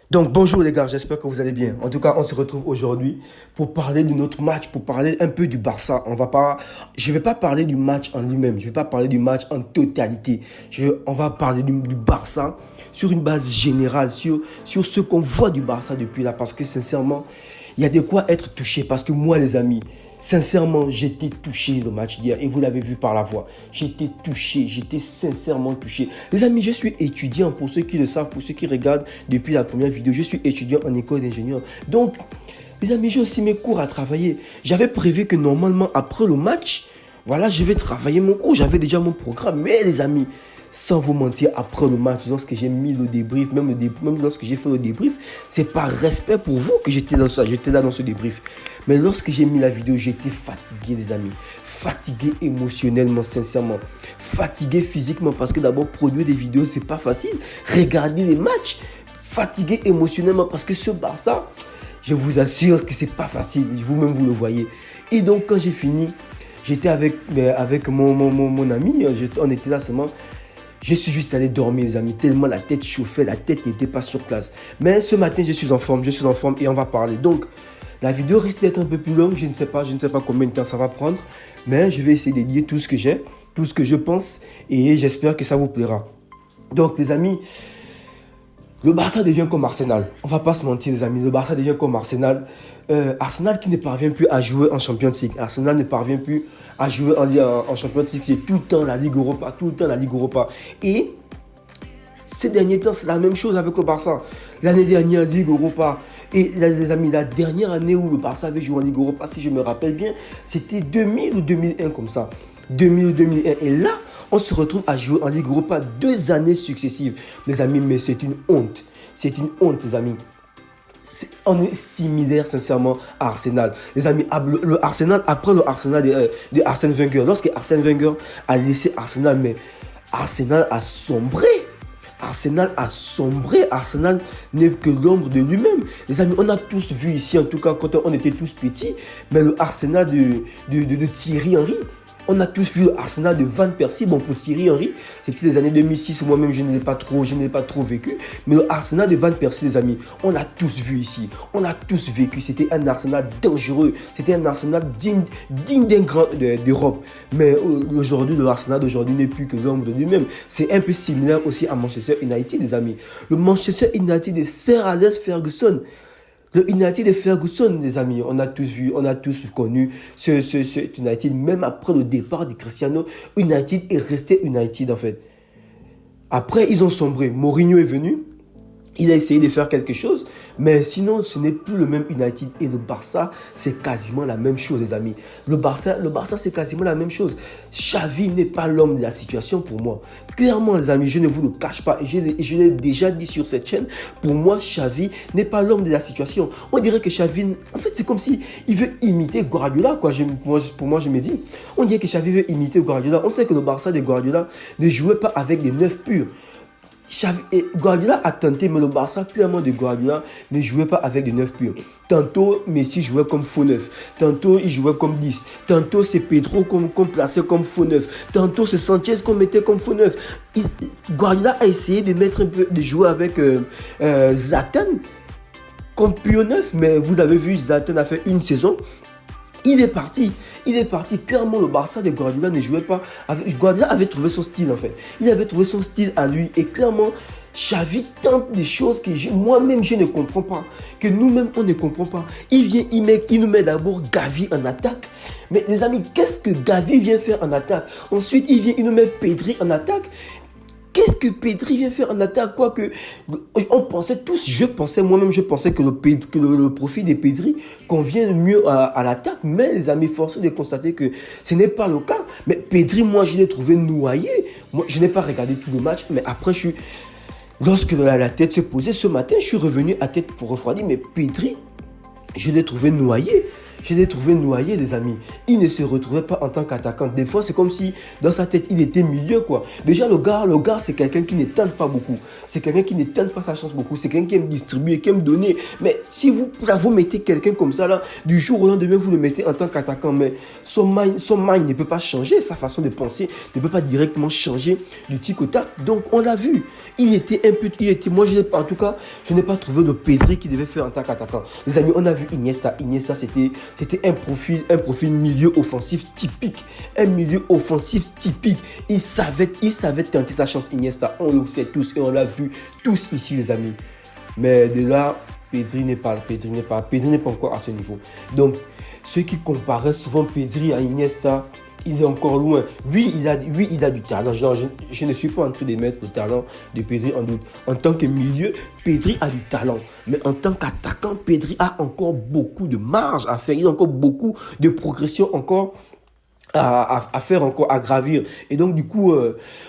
Donc bonjour les gars, j'espère que vous allez bien. En tout cas, on se retrouve aujourd'hui pour parler de notre match, pour parler un peu du Barça. Je vais pas parler du match en lui-même, je vais pas parler du match en totalité. On va parler du Barça sur une base générale, sur ce qu'on voit du Barça depuis là. Parce que sincèrement, il y a de quoi être touché. Parce que moi les amis, sincèrement, j'étais touché le match d'hier et vous l'avez vu par la voix. J'étais touché, j'étais sincèrement touché. Les amis, je suis étudiant, pour ceux qui le savent, pour ceux qui regardent depuis la première vidéo, je suis étudiant en école d'ingénieur. Donc, les amis, j'ai aussi mes cours à travailler. J'avais prévu que normalement, après le match, voilà, je vais travailler mon cours. J'avais déjà mon programme. Mais les amis, sans vous mentir, après le match, lorsque j'ai mis le débrief, même lorsque j'ai fait le débrief, c'est par respect pour vous que j'étais là dans ce débrief. Mais lorsque j'ai mis la vidéo, j'étais fatigué, les amis. Fatigué émotionnellement, sincèrement. Fatigué physiquement, parce que d'abord, produire des vidéos, c'est pas facile. Regarder les matchs, fatigué émotionnellement, parce que ce Barça, je vous assure que c'est pas facile. Vous-même, vous le voyez. Et donc, quand j'ai fini, j'étais avec mon ami. On était là seulement. Je suis juste allé dormir, les amis, tellement la tête chauffait, la tête n'était pas sur place. Mais ce matin, je suis en forme et on va parler. Donc, la vidéo risque d'être un peu plus longue, je ne sais pas combien de temps ça va prendre. Mais je vais essayer de dire tout ce que j'ai, tout ce que je pense et j'espère que ça vous plaira. Donc, les amis, le Barça devient comme Arsenal. On va pas se mentir, les amis. Le Barça devient comme Arsenal. Arsenal qui ne parvient plus à jouer en Champions League. Arsenal ne parvient plus à jouer en Champions League. C'est tout le temps la Ligue Europa. Tout le temps la Ligue Europa. Et ces derniers temps, c'est la même chose avec le Barça. L'année dernière, Ligue Europa. Et les amis, la dernière année où le Barça avait joué en Ligue Europa, si je me rappelle bien, c'était 2000 ou 2001 comme ça. 2000 ou 2001. Et là, on se retrouve à jouer en Ligue Europa 2 années successives. Les amis, mais c'est une honte. C'est une honte, les amis. On est similaire, sincèrement, à Arsenal. Les amis, le Arsenal, après le Arsenal de Arsène Wenger, lorsque Arsène Wenger a laissé Arsenal, mais Arsenal a sombré. Arsenal n'est que l'ombre de lui-même. Les amis, on a tous vu ici, en tout cas quand on était tous petits, mais le Arsenal de Thierry Henry. On a tous vu l'Arsenal de Van Persie. Bon, pour Thierry Henry, c'était les années 2006. Moi-même, je ne l'ai pas trop vécu. Mais le Arsenal de Van Persie, les amis, on a tous vu ici. On a tous vécu. C'était un Arsenal dangereux. C'était un Arsenal digne d'un grand d'Europe. Mais aujourd'hui, le Arsenal d'aujourd'hui n'est plus que l'ombre de lui-même. C'est un peu similaire aussi à Manchester United, les amis. Le Manchester United de Sir Alex Ferguson. Le United de Ferguson, les amis, on a tous vu, on a tous connu ce United. Même après le départ de Cristiano, United est resté United en fait. Après, ils ont sombré. Mourinho est venu. Il a essayé de faire quelque chose, mais sinon, ce n'est plus le même United. Et le Barça, c'est quasiment la même chose, les amis. Le Barça, c'est quasiment la même chose. Xavi n'est pas l'homme de la situation pour moi. Clairement, les amis, je ne vous le cache pas. Et je l'ai déjà dit sur cette chaîne. Pour moi, Xavi n'est pas l'homme de la situation. On dirait que Xavi, en fait, c'est comme si il veut imiter Guardiola, quoi. Pour moi, je me dis, on dirait que Xavi veut imiter Guardiola. On sait que le Barça de Guardiola ne jouait pas avec des neufs purs. Guardiola a tenté, mais le Barça, clairement, de Guardiola ne jouait pas avec des 9 purs. Tantôt, Messi jouait comme faux 9. Tantôt, il jouait comme 10. Tantôt, c'est Pedro qu'on plaçait comme faux 9. Tantôt, c'est Sanchez qu'on mettait comme faux 9. Guardiola a essayé de mettre un peu, de jouer avec Zlatan comme pur 9, mais vous l'avez vu, Zlatan a fait une saison. Il est parti. Clairement, le Barça de Guardiola ne jouait pas. Guardiola avait trouvé son style, en fait. Il avait trouvé son style à lui. Et clairement, Xavi tente des choses que moi-même, je ne comprends pas. Que nous-mêmes, on ne comprend pas. Il nous met d'abord Gavi en attaque. Mais les amis, qu'est-ce que Gavi vient faire en attaque? Ensuite, il nous met Pedri en attaque. Qu'est-ce que Pedri vient faire en attaque? Quoique, on pensait tous, je pensais que le profil de Pedri convient mieux à l'attaque. Mais les amis, forcés de constater que ce n'est pas le cas. Mais Pedri, moi, je l'ai trouvé noyé. Moi, je n'ai pas regardé tout le match, mais après, lorsque la tête s'est posée ce matin, je suis revenu à tête pour refroidir. Mais Pedri, je l'ai trouvé noyé. Je l'ai trouvé noyé, les amis. Il ne se retrouvait pas en tant qu'attaquant. Des fois, c'est comme si dans sa tête, il était milieu, quoi. Déjà, le gars, c'est quelqu'un qui ne tente pas beaucoup. C'est quelqu'un qui ne tente pas sa chance beaucoup. C'est quelqu'un qui aime distribuer, qui aime donner. Mais si vous mettez quelqu'un comme ça, là, du jour au lendemain, vous le mettez en tant qu'attaquant, mais son mind ne peut pas changer. Sa façon de penser ne peut pas directement changer du tic au tac. Donc, on l'a vu. Moi, en tout cas, je n'ai pas trouvé de Pedri qui devait faire en tant qu'attaquant. Les amis, on a vu Iniesta. Iniesta, c'était un profil milieu offensif typique. Un milieu offensif typique. Il savait tenter sa chance, Iniesta. On le sait tous et on l'a vu tous ici, les amis. Mais de là, Pedri n'est pas encore à ce niveau. Donc, ceux qui comparaient souvent Pedri à Iniesta, il est encore loin. Oui, il a du talent. Je ne suis pas en train de mettre le talent de Pedri en doute. En tant que milieu, Pedri a du talent. Mais en tant qu'attaquant, Pedri a encore beaucoup de marge à faire. Il a encore beaucoup de progression encore à faire, encore à gravir. Et donc, du coup,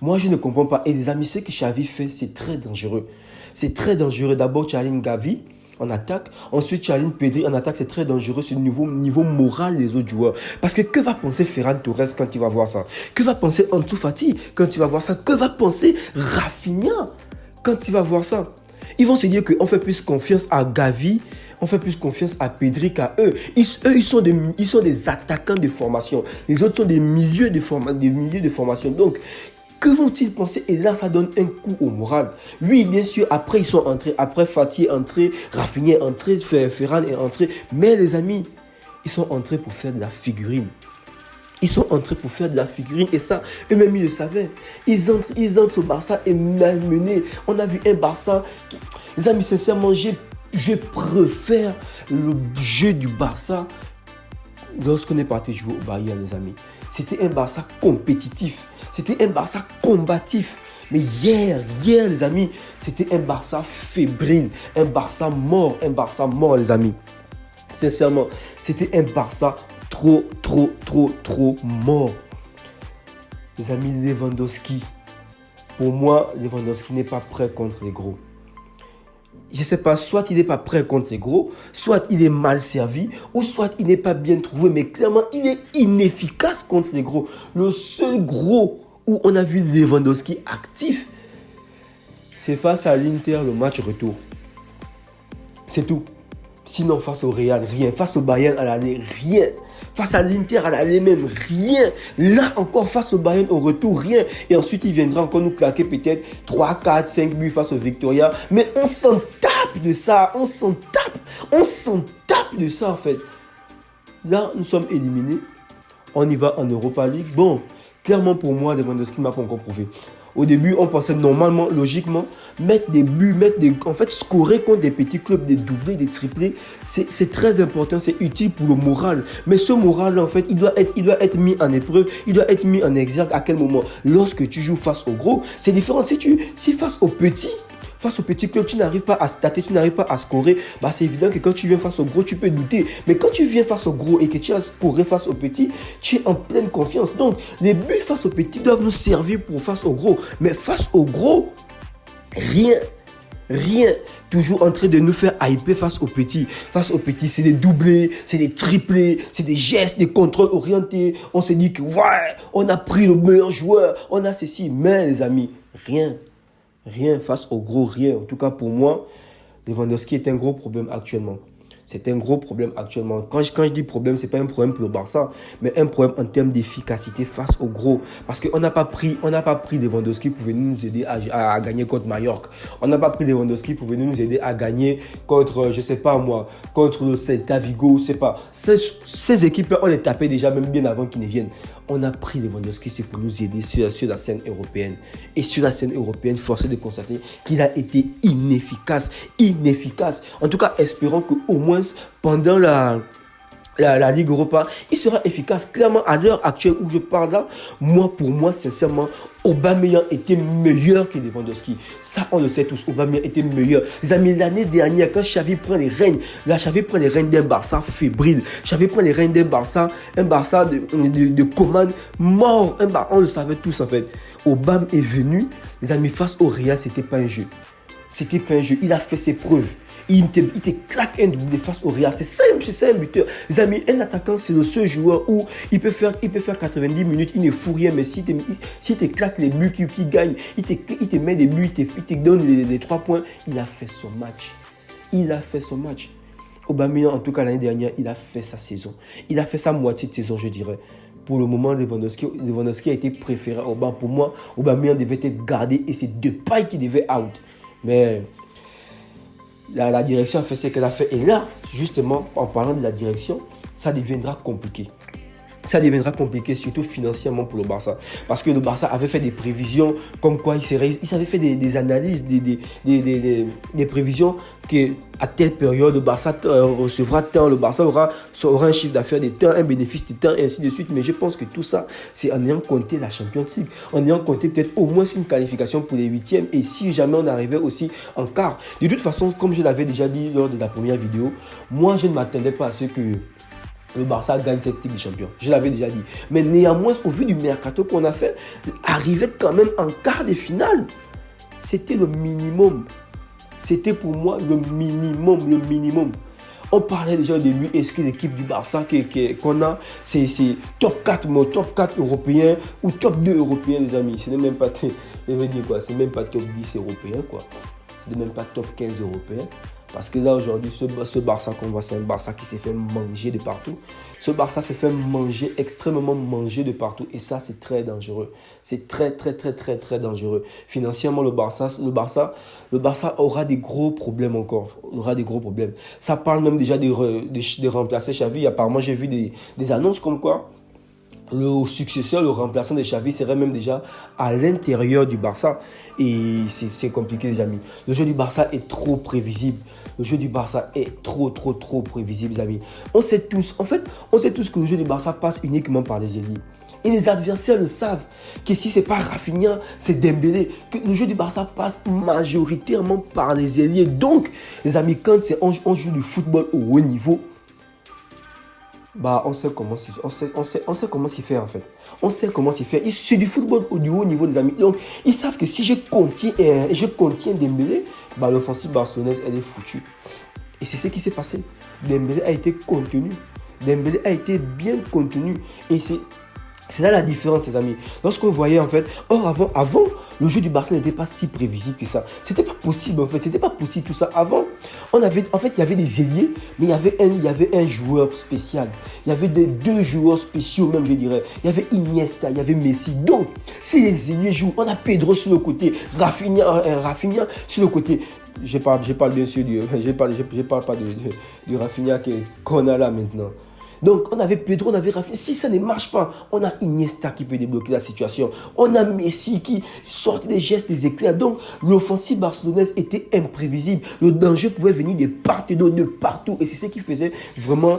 moi, je ne comprends pas. Et les amis, ce que Xavi fait, c'est très dangereux. C'est très dangereux. D'abord, tu alignes Gavi en attaque. Ensuite, tu alignes Pedri en attaque. C'est très dangereux. C'est le niveau moral des autres joueurs. Parce que va penser Ferran Torres quand il va voir ça? Que va penser Ansu Fati quand il va voir ça? Que va penser Rafinha quand il va voir ça? Ils vont se dire qu'on fait plus confiance à Gavi, on fait plus confiance à Pedri qu'à eux. Ils sont des attaquants de formation. Les autres sont des milieux de formation. Donc, que vont-ils penser? Et là, ça donne un coup au moral. Oui, bien sûr, après, ils sont entrés. Après, Fati est entré, Rafinha est entré, Ferran est entré. Mais les amis, ils sont entrés pour faire de la figurine. Ils sont entrés pour faire de la figurine. Et ça, eux-mêmes, ils le savaient. Ils entrent au Barça et malmenés. On a vu un Barça qui... Les amis, sincèrement, je préfère le jeu du Barça lorsqu'on est parti jouer au Bayern, les amis. C'était un Barça compétitif. C'était un Barça combatif. Mais hier, les amis, c'était un Barça fébrile. Un Barça mort, les amis. Sincèrement, c'était un Barça trop mort. Les amis, Lewandowski. Pour moi, Lewandowski n'est pas prêt contre les gros. Je ne sais pas, soit il n'est pas prêt contre les gros, soit il est mal servi, ou soit il n'est pas bien trouvé, mais clairement, il est inefficace contre les gros. Le seul gros où on a vu Lewandowski actif, c'est face à l'Inter, le match retour. C'est tout. Sinon, face au Real, rien. Face au Bayern, à l'aller, rien. Face à l'Inter, à l'aller même, rien. Là encore, face au Bayern, au retour, rien. Et ensuite, il viendra encore nous claquer peut-être 3, 4, 5 buts face au Victoria. Mais on s'en tape de ça. On s'en tape de ça, en fait. Là, nous sommes éliminés. On y va en Europa League. Bon, clairement pour moi, Lewandowski ne m'a pas encore prouvé. Au début, on pensait normalement, logiquement, mettre des buts, en fait, scorer contre des petits clubs, des doublés, des triplés, c'est très important, c'est utile pour le moral. Mais ce moral, en fait, il doit être mis en épreuve, il doit être mis en exergue à quel moment? Lorsque tu joues face au gros, c'est différent. Si face au petit club, tu n'arrives pas à stater, tu n'arrives pas à scorer, bah c'est évident que quand tu viens face au gros, tu peux douter. Mais quand tu viens face au gros et que tu as scoré face au petit, tu es en pleine confiance. Donc, les buts face au petit doivent nous servir pour face au gros. Mais face au gros, rien. Toujours en train de nous faire hyper face au petit. Face au petit, c'est des doublés, c'est des triplés, c'est des gestes, des contrôles orientés. On se dit que, ouais, on a pris le meilleur joueur, on a ceci. Mais les amis, rien face au gros, rien. En tout cas, pour moi, Lewandowski est un gros problème actuellement. C'est un gros problème actuellement. Quand je dis problème, ce n'est pas un problème pour le Barça, mais un problème en termes d'efficacité face au gros. Parce qu'on n'a pas pris Lewandowski pour venir nous aider à gagner contre Mallorca. On n'a pas pris Lewandowski pour venir nous aider à gagner contre, je ne sais pas moi, contre le Celta Vigo, je ne sais pas. Ces équipes-là, on les tapait déjà même bien avant qu'ils ne viennent. On a pris Lewandowski, c'est pour nous aider sur la scène européenne. Et sur la scène européenne, force est de constater qu'il a été inefficace. En tout cas, espérons qu'au moins pendant la Ligue Europa, il sera efficace. Clairement, à l'heure actuelle où je parle là, pour moi, sincèrement, Aubameyang était meilleur que Lewandowski. Ça, on le sait tous. Aubameyang était meilleur. Les amis, l'année dernière, quand Xavi prend les rênes, d'un Barça fébrile. Xavi prend les rênes d'un Barça, de commande mort. On le savait tous en fait. Aubameyang est venu, les amis, face au Real, c'était pas un jeu. Il a fait ses preuves. Il te claque un doublé face au Real. C'est simple, c'est ça un buteur. Les amis, un attaquant, c'est le seul joueur où il peut faire 90 minutes, il ne fout rien, mais s'il te claque les buts qui gagne, il te met des buts, il te donne les 3 points, il a fait son match. Il a fait son match. Aubameyang, en tout cas l'année dernière, il a fait sa saison. Il a fait sa moitié de saison, je dirais. Pour le moment, Lewandowski a été préféré au banc. Pour moi, Aubameyang devait être gardé et c'est Depay qui devait out. Mais la direction a fait ce qu'elle a fait. Et là, justement, en parlant de la direction, ça deviendra compliqué. Ça deviendra compliqué, surtout financièrement pour le Barça. Parce que le Barça avait fait des prévisions comme quoi il avait fait des analyses, des prévisions qu'à telle période, le Barça recevra tant, le Barça aura un chiffre d'affaires de tant, un bénéfice de tant, et ainsi de suite. Mais je pense que tout ça, c'est en ayant compté la Champions League, en ayant compté peut-être au moins une qualification pour les huitièmes, et si jamais on arrivait aussi en quart. De toute façon, comme je l'avais déjà dit lors de la première vidéo, moi je ne m'attendais pas à ce que le Barça gagne cette Ligue des Champions. Je l'avais déjà dit. Mais néanmoins, au vu du mercato qu'on a fait, arriver quand même en quart de finale, c'était le minimum. C'était pour moi le minimum. On parlait déjà de lui. Est-ce que l'équipe du Barça qu'on a, c'est top 4 européens ou top 2 européens, les amis. Ce n'est même pas, je veux dire quoi, c'est même pas top 10 européens, quoi. Ce n'est même pas top 15 européens. Parce que là, aujourd'hui, ce Barça qu'on voit, c'est un Barça qui s'est fait manger de partout. Ce Barça se fait manger, extrêmement manger de partout. Et ça, c'est très dangereux. C'est très dangereux. Financièrement, le Barça aura des gros problèmes encore. Aura des gros problèmes. Ça parle même déjà de remplacer Xavi. Apparemment, j'ai vu des annonces comme quoi le successeur, le remplaçant de Xavi serait même déjà à l'intérieur du Barça. Et c'est compliqué, les amis. Le jeu du Barça est trop prévisible. Le jeu du Barça est trop prévisible, les amis. On sait tous que le jeu du Barça passe uniquement par des ailiers. Et les adversaires le savent, que si ce n'est pas Rafinha, c'est Dembélé, que le jeu du Barça passe majoritairement par les ailiers. Donc, les amis, quand on joue du football au haut niveau, on sait comment s'y faire en fait. On sait comment s'y faire. C'est du football du haut niveau, des amis. Donc, ils savent que si je contiens Dembélé, l'offensive barcelonaise, elle est foutue. Et c'est ce qui s'est passé. Dembélé a été contenu. Dembélé a été bien contenu. Et c'est là la différence, les amis. Lorsqu'on voyait en fait, avant, le jeu du Barça n'était pas si prévisible que ça. C'était pas possible en fait, c'était pas possible tout ça. Avant, il y avait des ailiers, mais il y avait un joueur spécial. Il y avait deux joueurs spéciaux même, je dirais. Il y avait Iniesta, il y avait Messi. Donc, si les ailiers jouent, on a Pedro sur le côté, Rafinha sur le côté. Je parle bien sûr je parle pas du Rafinha qu'on a là maintenant. Donc, on avait Pedro, on avait Rafinha. Si ça ne marche pas, on a Iniesta qui peut débloquer la situation. On a Messi qui sort des gestes, des éclairs. Donc, l'offensive barcelonaise était imprévisible. Le danger pouvait venir de part et d'autre, de partout. Et c'est ce qui faisait vraiment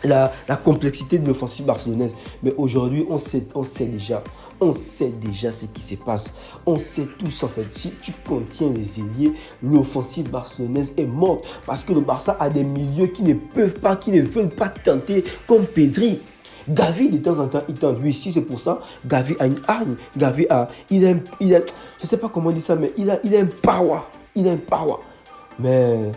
la complexité de l'offensive barcelonaise. Mais aujourd'hui, on sait déjà ce qui se passe. On sait tous en fait. Si tu contiens les ailiers, l'offensive barcelonaise est morte. Parce que le Barça a des milieux qui ne veulent pas tenter, comme Pedri. Gavi, de temps en temps, il tente. Oui, si c'est pour ça, Gavi a une arme. Gavi il a, je sais pas comment on dit ça, mais il a un power. Il a un power. Mais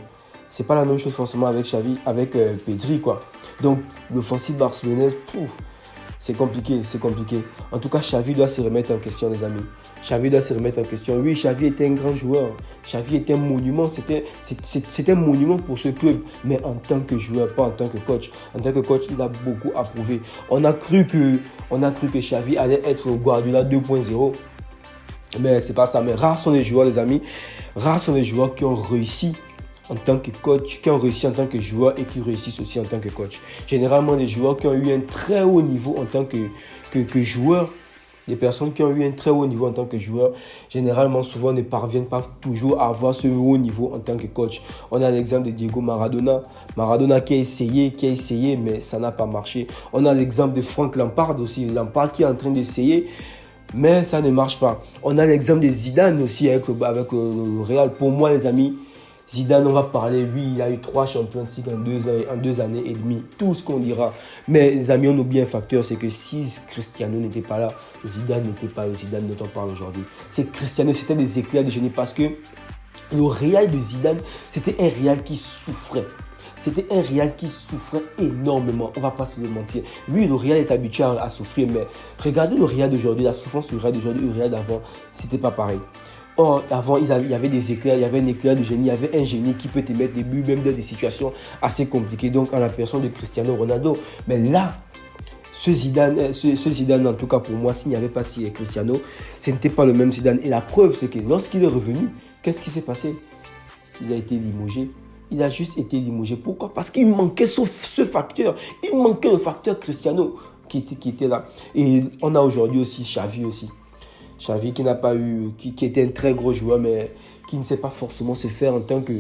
c'est pas la même chose forcément avec Xavi, avec Pedri, quoi. Donc, l'offensive barcelonaise, c'est compliqué. En tout cas, Xavi doit se remettre en question, les amis. Xavi doit se remettre en question. Oui, Xavi était un grand joueur. Xavi était un monument. C'était un monument pour ce club. Mais en tant que joueur, pas en tant que coach. En tant que coach, il a beaucoup à prouver. On a cru que Xavi allait être au Guardiola 2.0. Mais c'est pas ça. Mais rares sont les joueurs, les amis. Rares sont les joueurs qui ont réussi en tant que coach, qui ont réussi en tant que joueur et qui réussissent aussi en tant que coach. Généralement, les joueurs qui ont eu un très haut niveau en tant que joueur, les personnes qui ont eu un très haut niveau en tant que joueur, généralement, souvent ne parviennent pas toujours à avoir ce haut niveau en tant que coach. On a l'exemple de Diego Maradona. Maradona qui a essayé, mais ça n'a pas marché. On a l'exemple de Frank Lampard aussi. Lampard qui est en train d'essayer, mais ça ne marche pas. On a l'exemple de Zidane aussi avec le Real. Pour moi, les amis, Zidane, on va parler, oui, il a eu 3 Champions League en 2 années et demie, tout ce qu'on dira. Mais les amis, on oublie un facteur, c'est que si Cristiano n'était pas là, Zidane n'était pas le Zidane dont on parle aujourd'hui. C'est Cristiano, c'était des éclairs de génie parce que Le Real de Zidane, c'était un Real qui souffrait. C'était un Real qui souffrait énormément. On ne va pas se le mentir. Oui, le Real est habitué à souffrir, mais regardez le Real d'aujourd'hui, la souffrance du Real d'aujourd'hui, le Real d'avant, c'était pas pareil. Or, avant, il y avait des éclairs, il y avait un éclair de génie, il y avait un génie qui peut te mettre des buts, même dans des situations assez compliquées, donc en la personne de Cristiano Ronaldo. Mais là, ce Zidane, en tout cas pour moi, s'il n'y avait pas Cristiano, ce n'était pas le même Zidane. Et la preuve, c'est que lorsqu'il est revenu, qu'est-ce qui s'est passé? Il a été limogé. Il a juste été limogé. Pourquoi? Parce qu'il manquait ce facteur. Il manquait le facteur Cristiano qui était là. Et on a aujourd'hui aussi Xavi aussi. Xavi qui n'a pas eu, qui était un très gros joueur, mais qui ne sait pas forcément se faire en tant que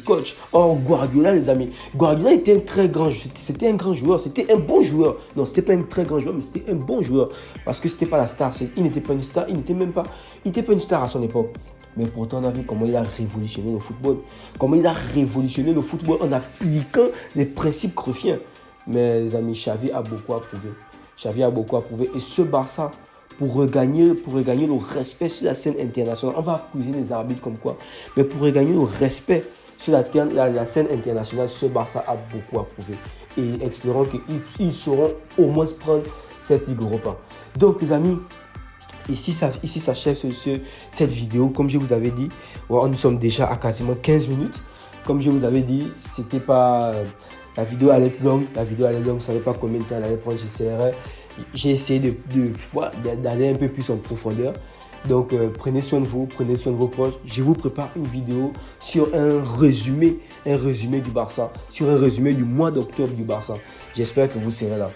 coach. Or, Guardiola, les amis, Guardiola était un très grand joueur. C'était un grand joueur, c'était un bon joueur. Non, c'était pas un très grand joueur, mais c'était un bon joueur. Parce que c'était pas la star. Il n'était pas une star, il n'était pas une star à son époque. Mais pourtant, on a vu comment il a révolutionné le football. Comment il a révolutionné le football en appliquant les principes cruyffiens. Mais les amis, Xavi a beaucoup à prouver. Xavi a beaucoup à prouver. Et ce Barça, pour regagner le respect sur la scène internationale, on va accuser les arbitres comme quoi, mais pour regagner le respect sur la scène internationale, ce Barça a beaucoup à prouver. Et espérons qu'ils sauront au moins prendre cette Ligue Europa. Donc les amis, ici s'achève cette vidéo. Comme je vous avais dit, nous sommes déjà à quasiment 15 minutes. Comme je vous avais dit, c'était pas... La vidéo allait être longue, je ne savais pas combien de temps elle allait prendre, j'ai essayé d'aller un peu plus en profondeur. Donc prenez soin de vous, prenez soin de vos proches. Je vous prépare une vidéo sur un résumé du Barça, sur un résumé du mois d'octobre du Barça. J'espère que vous serez là.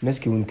Merci que vous me